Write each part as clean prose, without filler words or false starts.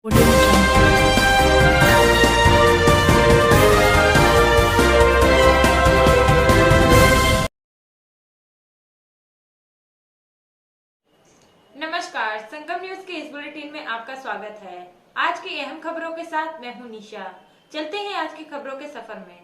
नमस्कार, संगम न्यूज के इस बुलेटिन में आपका स्वागत है। आज की अहम खबरों के साथ मैं हूं निशा। चलते हैं आज की खबरों के सफर में।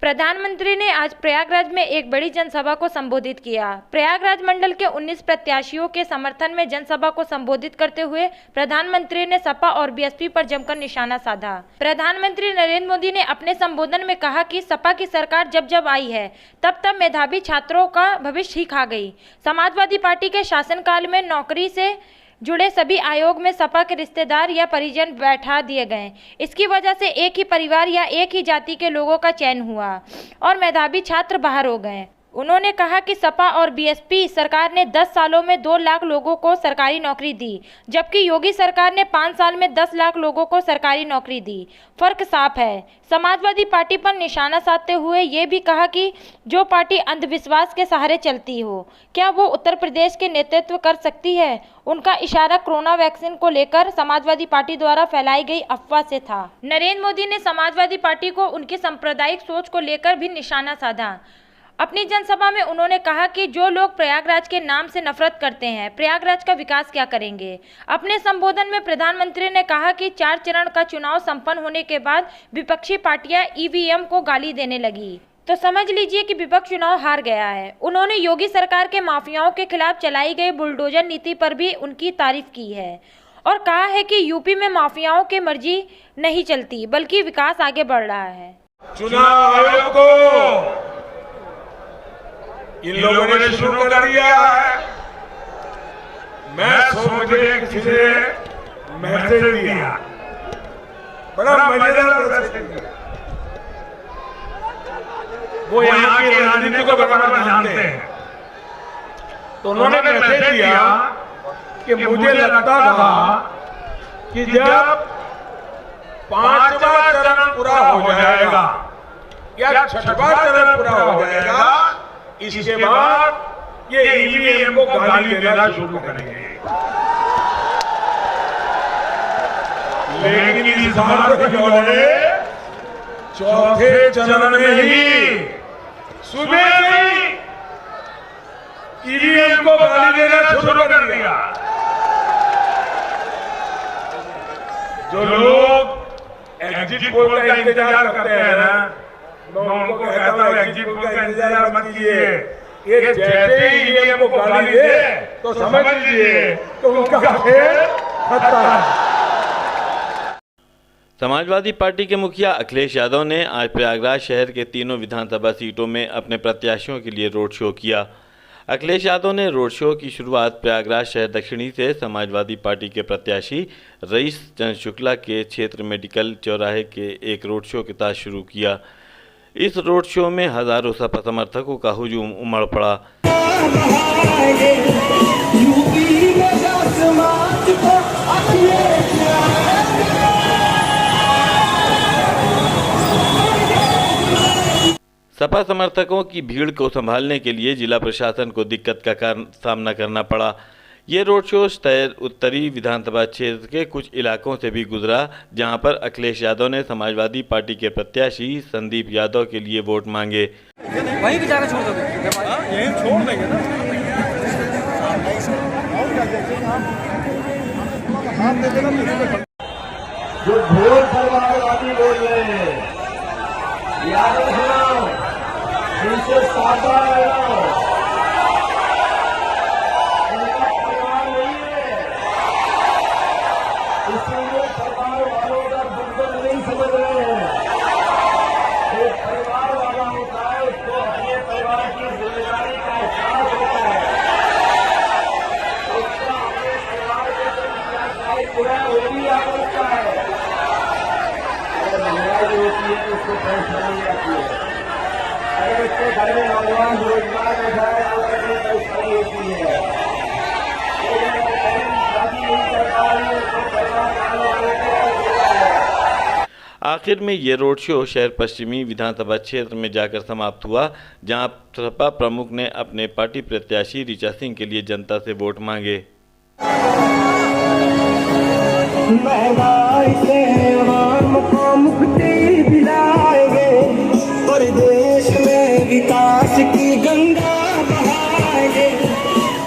प्रधानमंत्री ने आज प्रयागराज में एक बड़ी जनसभा को संबोधित किया। प्रयागराज मंडल के 19 प्रत्याशियों के समर्थन में जनसभा को संबोधित करते हुए प्रधानमंत्री ने सपा और बीएसपी पर जमकर निशाना साधा। प्रधानमंत्री नरेंद्र मोदी ने अपने संबोधन में कहा कि सपा की सरकार जब जब आई है तब तब मेधावी छात्रों का भविष्य ही खा गई। समाजवादी पार्टी के शासनकाल में नौकरी से जुड़े सभी आयोग में सपा के रिश्तेदार या परिजन बैठा दिए गए। इसकी वजह से एक ही परिवार या एक ही जाति के लोगों का चयन हुआ और मेधावी छात्र बाहर हो गए। उन्होंने कहा कि सपा और बीएसपी सरकार ने 10 सालों में 2 लाख लोगों को सरकारी नौकरी दी, जबकि योगी सरकार ने 5 साल में 10 लाख लोगों को सरकारी नौकरी दी। फर्क साफ है। समाजवादी पार्टी पर निशाना साधते हुए ये भी कहा कि जो पार्टी अंधविश्वास के सहारे चलती हो, क्या वो उत्तर प्रदेश के नेतृत्व कर सकती है? उनका इशारा कोरोना वैक्सीन को लेकर समाजवादी पार्टी द्वारा फैलाई गई अफवाह से था। नरेंद्र मोदी ने समाजवादी पार्टी को उनकी सांप्रदायिक सोच को लेकर भी निशाना साधा। अपनी जनसभा में उन्होंने कहा कि जो लोग प्रयागराज के नाम से नफरत करते हैं, प्रयागराज का विकास क्या करेंगे। अपने संबोधन में प्रधानमंत्री ने कहा कि 4 चरण का चुनाव संपन्न होने के बाद विपक्षी पार्टियां ईवीएम को गाली देने लगी, तो समझ लीजिए कि विपक्ष चुनाव हार गया है। उन्होंने योगी सरकार के माफियाओं के खिलाफ चलाई गई बुलडोजर नीति पर भी उनकी तारीफ की है और कहा है कि यूपी में माफियाओं की मर्जी नहीं चलती, बल्कि विकास आगे बढ़ रहा है। चुनाव आयोग को इन लोगों ने शुरू कर दिया है। मैं सोचे किसी ने मैसेज दिया, बड़ा मजेदार मैसेज। वो यहाँ की राजनीति को बराबर जानते हैं, तो उन्होंने मैसेज दिया कि मुझे लगता था कि जब 5वां चरण पूरा हो जाएगा या 6वां चरण पूरा हो जाएगा, इसके बाद ये ईवीएम को गाली देना शुरू करेंगे। लेकिन इस बार उन्होंने 4थे चरण में ही सुबह से ईवीएम को गाली देना शुरू कर दिया। जो लोग एग्जिट पोल का इंतजार करते हैं ना, मैं उनको कहता हूं एग्जिट पोल का इंतजार मत कीजिए। ये जैसे ही ईवीएम को गाली दे तो समझ लीजिए तो उनका खेल खत्म है। समाजवादी पार्टी के मुखिया अखिलेश यादव ने आज प्रयागराज शहर के तीनों विधानसभा सीटों में अपने प्रत्याशियों के लिए रोड शो किया। अखिलेश यादव ने रोड शो की शुरुआत प्रयागराज शहर दक्षिणी से समाजवादी पार्टी के प्रत्याशी रईस चंद्र शुक्ला के क्षेत्र मेडिकल चौराहे के एक रोड शो के साथ शुरू किया। इस रोड शो में हजारों सपा समर्थकों का हुजूम उमड़ पड़ा। सपा समर्थकों की भीड़ को संभालने के लिए जिला प्रशासन को दिक्कत का सामना करना पड़ा। ये रोड शो शहर उत्तरी विधानसभा क्षेत्र के कुछ इलाकों से भी गुजरा, जहां पर अखिलेश यादव ने समाजवादी पार्टी के प्रत्याशी संदीप यादव के लिए वोट मांगे। वहीं की जगह छोड़ दोगे? यहीं छोड़ देंगे ना। जो घोर परिवारवादी बोल रहे हैं, याद रखना, इनसे सावधान रहना। इसलिए सरकार वालों का दुर्गम नहीं समझ रहे हैं। एक परिवार वाला होता है, उसको अपने परिवार की जिम्मेदारी का एहसास होता है। उसका अपने परिवार के साथ पूरा वो भी याद रखता है। अगर महिला जो होती है उसको परेशानी आती है, अगर उसके घर में नौजवान रोजगार में जाए तो उसकी परेशानी होती है। आखिर में ये रोड शो शहर पश्चिमी विधानसभा क्षेत्र में जाकर समाप्त हुआ, जहां सपा प्रमुख ने अपने पार्टी प्रत्याशी ऋचा सिंह के लिए जनता से वोट मांगे। महंगाई से आवाम को मुक्ति दिलाएंगे और देश में विकास की गंगा बहाएंगे।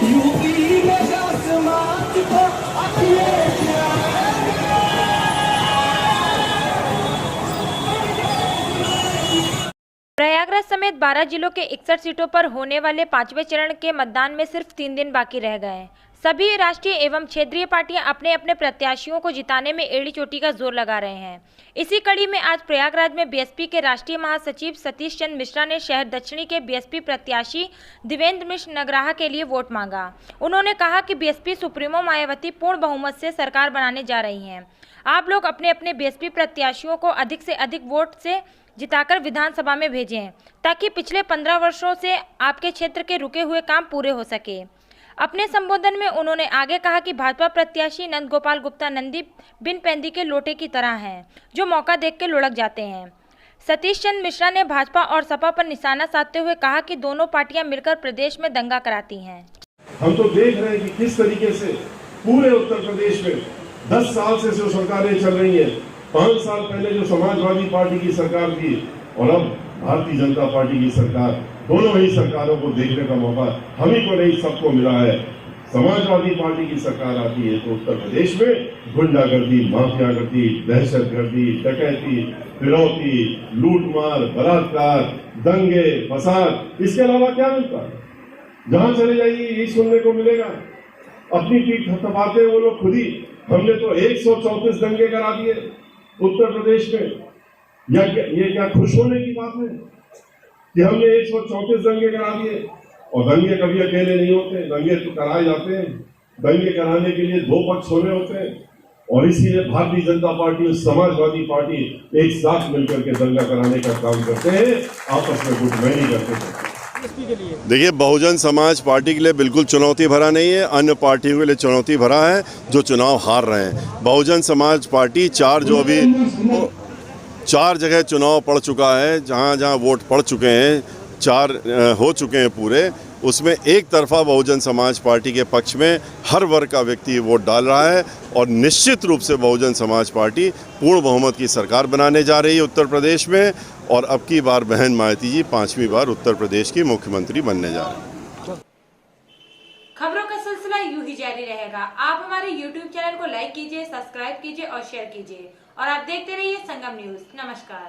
यूपी में समाज को प्रयागराज समेत 12 जिलों के 61 सीटों पर होने वाले 5वें चरण के मतदान में सिर्फ 3 दिन बाकी रह गए हैं। सभी राष्ट्रीय एवं क्षेत्रीय पार्टियां अपने अपने प्रत्याशियों को जिताने में एड़ी चोटी का जोर लगा रहे हैं। इसी कड़ी में आज प्रयागराज में बीएसपी के राष्ट्रीय महासचिव सतीश चंद्र मिश्रा ने शहर दक्षिणी के बीएसपी प्रत्याशी देवेंद्र मिश्र नगराहा के लिए वोट मांगा। उन्होंने कहा कि बीएसपी सुप्रीमो मायावती पूर्ण बहुमत से सरकार बनाने जा रही हैं। आप लोग अपने अपने बीएसपी प्रत्याशियों को अधिक से अधिक वोट से जिताकर विधानसभा में भेजें ताकि पिछले 15 वर्षों से आपके क्षेत्र के रुके हुए काम पूरे हो सके। अपने संबोधन में उन्होंने आगे कहा कि भाजपा प्रत्याशी नंद गोपाल गुप्ता नंदी बिन पैंदी के लोटे की तरह हैं, जो मौका देख के लुढ़क जाते हैं। सतीश चंद्र मिश्रा ने भाजपा और सपा पर निशाना साधते हुए कहा कि दोनों पार्टियां मिलकर प्रदेश में दंगा कराती हैं। हम तो देख रहे हैं कि किस तरीके से पूरे उत्तर प्रदेश में 10 साल से जो सरकारें चल रही हैं, 5 साल पहले जो समाजवादी पार्टी की सरकार थी और अब भारतीय जनता पार्टी की सरकार, दोनों ही सरकारों को देखने का मौका हम ही को नहीं सबको मिला है। समाजवादी पार्टी की सरकार आती है तो उत्तर प्रदेश में गुंडागर्दी, माफियागर्दी, दहशतगर्दी, डकैती, फिरौती, लूटमार, बलात्कार, दंगे, फसाद, इसके अलावा क्या मिलता है? जहां चले जाइए यही सुनने को मिलेगा। अपनी पीठ थपथपाते वो लोग खुद ही। हमने तो 134 दंगे करा दिए उत्तर प्रदेश में। ये क्या खुश होने की बात है कि हमने 134 दंगे करा दिए? और दंगे कभी अकेले नहीं होते, दंगे तो कराए जाते हैं। दंगे कराने के लिए 2 पक्ष होने होते हैं और इसीलिए भारतीय जनता पार्टी और समाजवादी पार्टी एक साथ मिलकर के दंगा कराने का काम करते हैं, आपस में गुटमैनी करते हैं। देखिए, बहुजन समाज पार्टी के लिए बिल्कुल चुनौती भरा नहीं है, अन्य पार्टियों के लिए चुनौती भरा है जो चुनाव हार रहे हैं। बहुजन समाज पार्टी 4 जगह चुनाव पड़ चुका है, जहां वोट पड़ चुके हैं, 4 हो चुके हैं पूरे, उसमें एक तरफा बहुजन समाज पार्टी के पक्ष में हर वर्ग का व्यक्ति वोट डाल रहा है और निश्चित रूप से बहुजन समाज पार्टी पूर्ण बहुमत की सरकार बनाने जा रही है उत्तर प्रदेश में और अब की बार बहन मायावती जी 5वीं बार उत्तर प्रदेश की मुख्यमंत्री बनने जा रहे हैं। खबरों का सिलसिला यूं ही जारी रहेगा। आप हमारे YouTube चैनल को लाइक कीजिए, सब्सक्राइब कीजिए और शेयर कीजिए और आप देखते रहिए संगम न्यूज। नमस्कार।